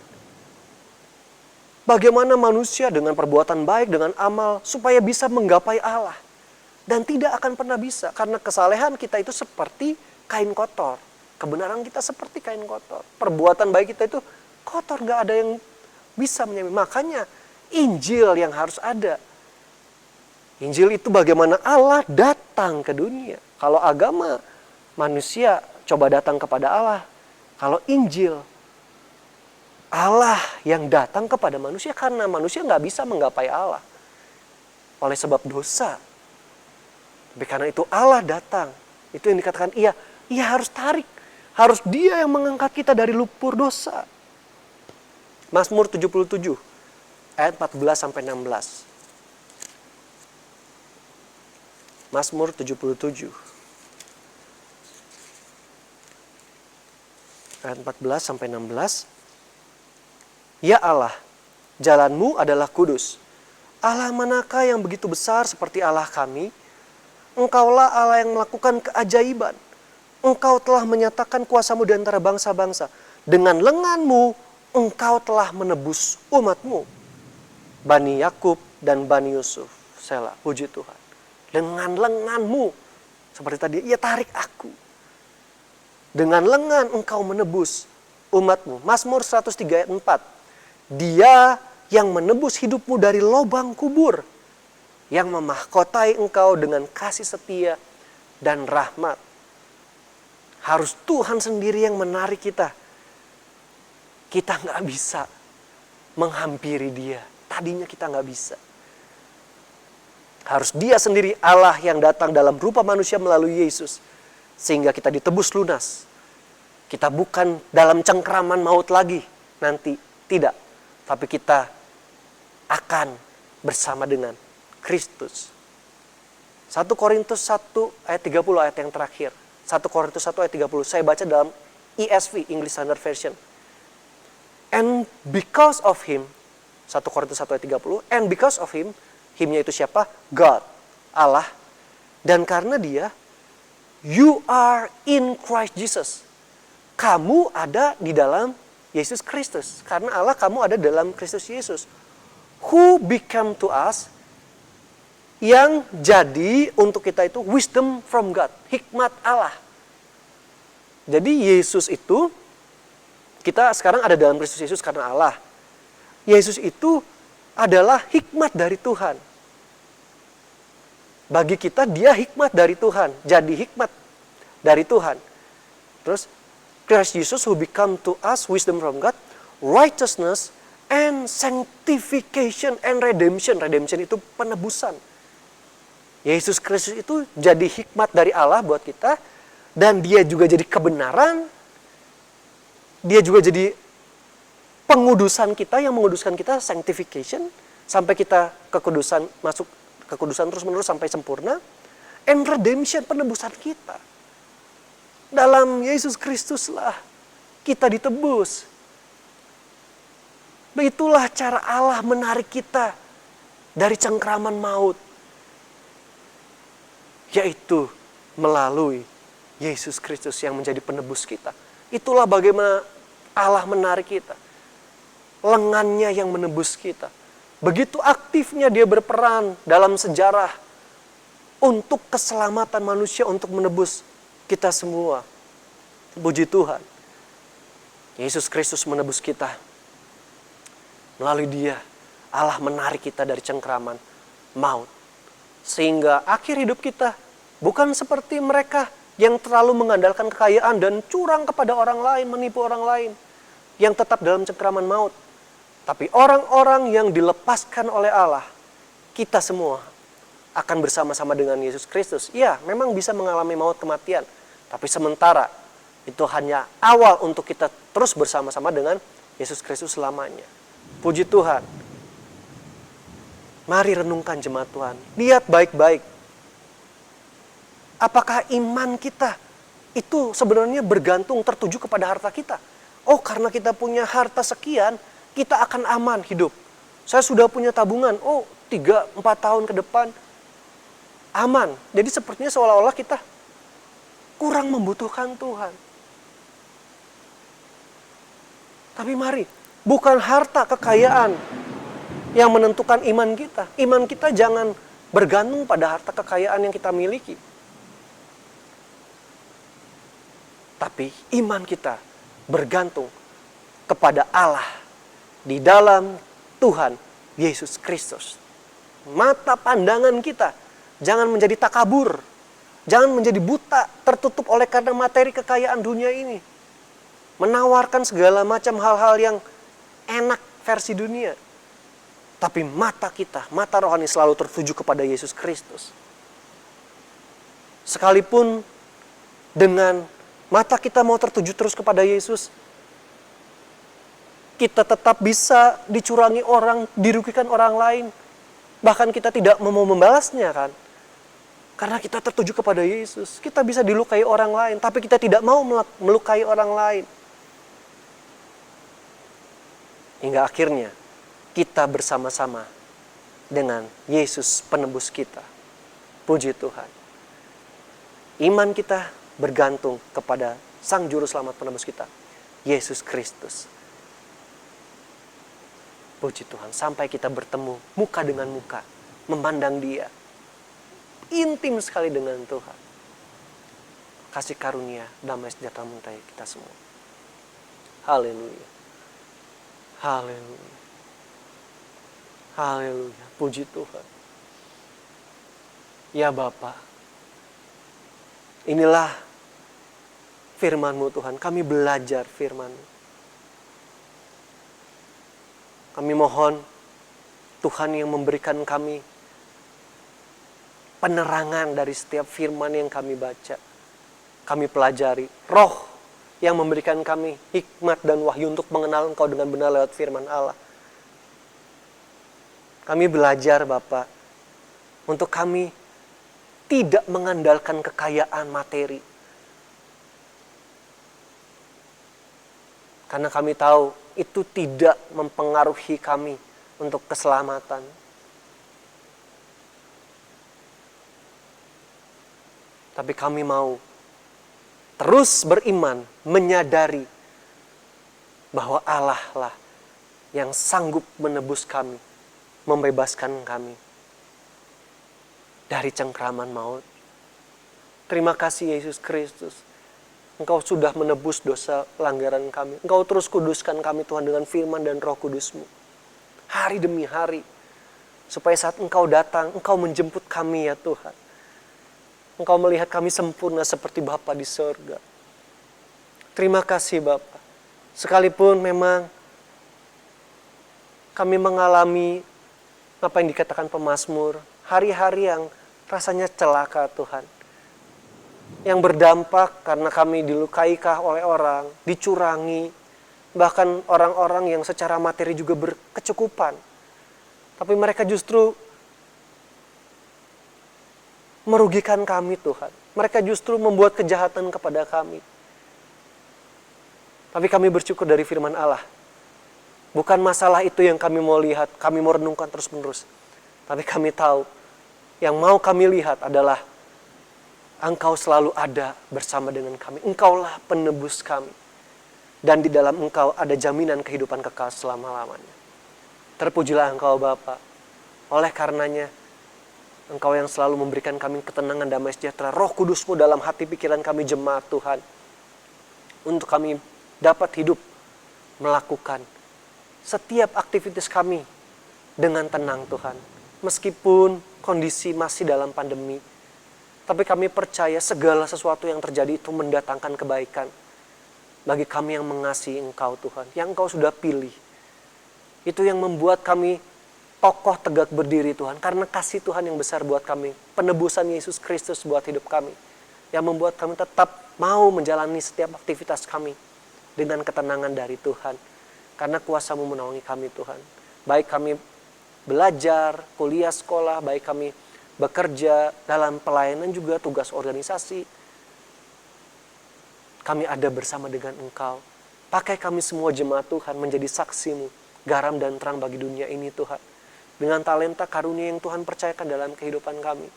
bagaimana manusia dengan perbuatan baik, dengan amal, supaya bisa menggapai Allah. Dan tidak akan pernah bisa, karena kesalehan kita itu seperti kain kotor. Kebenaran kita seperti kain kotor. Perbuatan baik kita itu kotor, gak ada yang bisa menyamai. Makanya Injil yang harus ada. Injil itu bagaimana Allah datang ke dunia. Kalau agama, manusia coba datang kepada Allah. Kalau Injil, Allah yang datang kepada manusia karena manusia nggak bisa menggapai Allah. Oleh sebab dosa. Tapi karena itu Allah datang. Itu yang dikatakan ia harus tarik. Harus dia yang mengangkat kita dari lumpur dosa. Mazmur 77 ayat 14 sampai 16. Mazmur 77. Ayat 14 sampai 16. Ya Allah, jalanmu adalah kudus. Allah manakah yang begitu besar seperti Allah kami? Engkaulah Allah yang melakukan keajaiban. Engkau telah menyatakan kuasamu di antara bangsa-bangsa. Dengan lenganmu, engkau telah menebus umatmu. Bani Yakub dan Bani Yusuf. Selah, puji Tuhan. Dengan lenganmu. Seperti tadi, ya tarik aku. Dengan lengan engkau menebus umatmu. Mazmur 103 ayat 4. Dia yang menebus hidupmu dari lubang kubur. Yang memahkotai engkau dengan kasih setia dan rahmat. Harus Tuhan sendiri yang menarik kita. Kita nggak bisa menghampiri dia. Tadinya kita nggak bisa. Harus dia sendiri Allah yang datang dalam rupa manusia melalui Yesus. Sehingga kita ditebus lunas. Kita bukan dalam cengkraman maut lagi nanti. Tidak. Tapi kita akan bersama dengan Kristus. 1 Korintus 1 ayat 30 ayat yang terakhir. 1 Korintus 1 ayat 30. Saya baca dalam ESV, English Standard Version. And because of him, 1 Korintus 1 ayat 30. And because of him, himnya itu siapa? God, Allah. Dan karena dia, you are in Christ Jesus. Kamu ada di dalam Yesus Kristus. Karena Allah, kamu ada dalam Kristus Yesus. Who become to us, yang jadi untuk kita itu wisdom from God. Hikmat Allah. Jadi Yesus itu, kita sekarang ada dalam Kristus Yesus karena Allah. Yesus itu adalah hikmat dari Tuhan. Bagi kita dia hikmat dari Tuhan. Jadi hikmat dari Tuhan. Terus Christ Jesus who become to us wisdom from God, righteousness and sanctification and redemption. Redemption itu penebusan. Yesus Kristus itu jadi hikmat dari Allah buat kita. Dan dia juga jadi kebenaran. Dia juga jadi pengudusan kita, yang menguduskan kita, sanctification. Sampai kita kekudusan, masuk kekudusan terus menerus sampai sempurna. And redemption, penebusan kita. Dalam Yesus Kristuslah kita ditebus. Begitulah cara Allah menarik kita dari cengkraman maut. Yaitu melalui Yesus Kristus yang menjadi penebus kita. Itulah bagaimana Allah menarik kita. Lengannya yang menebus kita. Begitu aktifnya dia berperan dalam sejarah untuk keselamatan manusia, untuk menebus kita semua. Puji Tuhan. Yesus Kristus menebus kita. Melalui dia, Allah menarik kita dari cengkraman maut. Sehingga akhir hidup kita bukan seperti mereka yang terlalu mengandalkan kekayaan dan curang kepada orang lain, menipu orang lain. Yang tetap dalam cengkraman maut. Tapi orang-orang yang dilepaskan oleh Allah, kita semua akan bersama-sama dengan Yesus Kristus. Ya, memang bisa mengalami maut kematian. Tapi sementara itu hanya awal untuk kita terus bersama-sama dengan Yesus Kristus selamanya. Puji Tuhan. Mari renungkan jemaat Tuhan. Lihat baik-baik. Apakah iman kita itu sebenarnya bergantung tertuju kepada harta kita? Oh, karena kita punya harta sekian, kita akan aman hidup. Saya sudah punya tabungan. Oh, 3-4 tahun ke depan aman. Jadi sepertinya seolah-olah kita kurang membutuhkan Tuhan. Tapi mari, bukan harta kekayaan yang menentukan iman kita. Iman kita jangan bergantung pada harta kekayaan yang kita miliki. Tapi iman kita bergantung kepada Allah di dalam Tuhan Yesus Kristus. Mata pandangan kita jangan menjadi takabur. Jangan menjadi buta, tertutup oleh karena materi kekayaan dunia ini. Menawarkan segala macam hal-hal yang enak versi dunia. Tapi mata kita, mata rohani selalu tertuju kepada Yesus Kristus. Sekalipun dengan mata kita mau tertuju terus kepada Yesus, kita tetap bisa dicurangi orang, dirugikan orang lain. Bahkan kita tidak mau membalasnya kan. Karena kita tertuju kepada Yesus. Kita bisa dilukai orang lain, tapi kita tidak mau melukai orang lain. Hingga akhirnya kita bersama-sama dengan Yesus penebus kita. Puji Tuhan. Iman kita bergantung kepada Sang Juru Selamat penebus kita, Yesus Kristus. Puji Tuhan, sampai kita bertemu muka dengan muka, memandang Dia. Intim sekali dengan Tuhan. Kasih karunia, damai sejahtera menyertai kita semua. Haleluya. Haleluya. Haleluya. Puji Tuhan. Ya Bapa, inilah firman-Mu Tuhan. Kami belajar firman-Mu. Kami mohon Tuhan yang memberikan kami penerangan dari setiap firman yang kami baca. Kami pelajari. Roh yang memberikan kami hikmat dan wahyu untuk mengenal Engkau dengan benar lewat firman Allah. Kami belajar Bapa, untuk kami tidak mengandalkan kekayaan materi. Karena kami tahu itu tidak mempengaruhi kami untuk keselamatan. Tapi kami mau terus beriman, menyadari bahwa Allah lah yang sanggup menebus kami, membebaskan kami dari cengkraman maut. Terima kasih Yesus Kristus. Engkau sudah menebus dosa pelanggaran kami. Engkau terus kuduskan kami Tuhan dengan firman dan Roh Kudus-Mu. Hari demi hari. Supaya saat Engkau datang, Engkau menjemput kami ya Tuhan. Engkau melihat kami sempurna seperti Bapa di surga. Terima kasih Bapa. Sekalipun memang kami mengalami apa yang dikatakan pemazmur, hari-hari yang rasanya celaka Tuhan. Yang berdampak karena kami dilukailah oleh orang, dicurangi, bahkan orang-orang yang secara materi juga berkecukupan. Tapi mereka justru merugikan kami Tuhan. Mereka justru membuat kejahatan kepada kami. Tapi kami bersyukur dari firman Allah. Bukan masalah itu yang kami mau lihat, kami mau renungkan terus-menerus. Tapi kami tahu, yang mau kami lihat adalah Engkau selalu ada bersama dengan kami. Engkaulah penebus kami. Dan di dalam Engkau ada jaminan kehidupan kekal selama-lamanya. Terpujilah Engkau Bapa. Oleh karenanya, Engkau yang selalu memberikan kami ketenangan, damai sejahtera, Roh Kudus-Mu dalam hati pikiran kami jemaat Tuhan. Untuk kami dapat hidup, melakukan setiap aktivitas kami dengan tenang Tuhan. Meskipun kondisi masih dalam pandemi, tapi kami percaya segala sesuatu yang terjadi itu mendatangkan kebaikan. Bagi kami yang mengasihi Engkau Tuhan, yang Engkau sudah pilih. Itu yang membuat kami kokoh tegak berdiri Tuhan, karena kasih Tuhan yang besar buat kami, penebusan Yesus Kristus buat hidup kami, yang membuat kami tetap mau menjalani setiap aktivitas kami dengan ketenangan dari Tuhan, karena kuasa-Mu menaungi kami Tuhan. Baik kami belajar, kuliah, sekolah, baik kami bekerja dalam pelayanan juga tugas organisasi, kami ada bersama dengan Engkau. Pakai kami semua jemaat Tuhan menjadi saksi-Mu, garam dan terang bagi dunia ini Tuhan. Dengan talenta karunia yang Tuhan percayakan dalam kehidupan kami.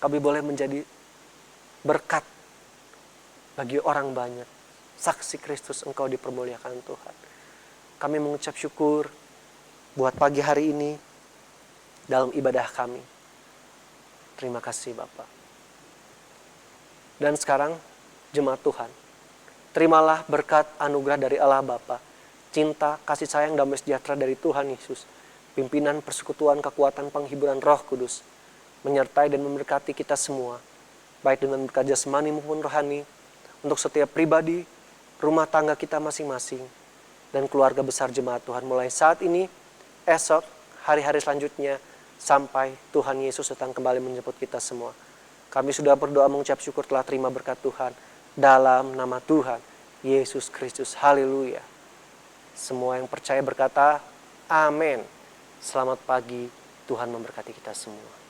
Kami boleh menjadi berkat bagi orang banyak. Saksi Kristus Engkau dipermuliakan Tuhan. Kami mengucap syukur buat pagi hari ini dalam ibadah kami. Terima kasih Bapak. Dan sekarang jemaat Tuhan, terimalah berkat anugerah dari Allah Bapa, cinta, kasih sayang, damai sejahtera dari Tuhan Yesus, pimpinan, persekutuan, kekuatan, penghiburan Roh Kudus, menyertai dan memberkati kita semua, baik dengan berkat jasmani maupun rohani, untuk setiap pribadi, rumah tangga kita masing-masing, dan keluarga besar jemaat Tuhan, mulai saat ini, esok, hari-hari selanjutnya, sampai Tuhan Yesus datang kembali menjemput kita semua. Kami sudah berdoa mengucap syukur telah terima berkat Tuhan, dalam nama Tuhan Yesus Kristus. Haleluya. Semua yang percaya berkata, amin. Selamat pagi, Tuhan memberkati kita semua.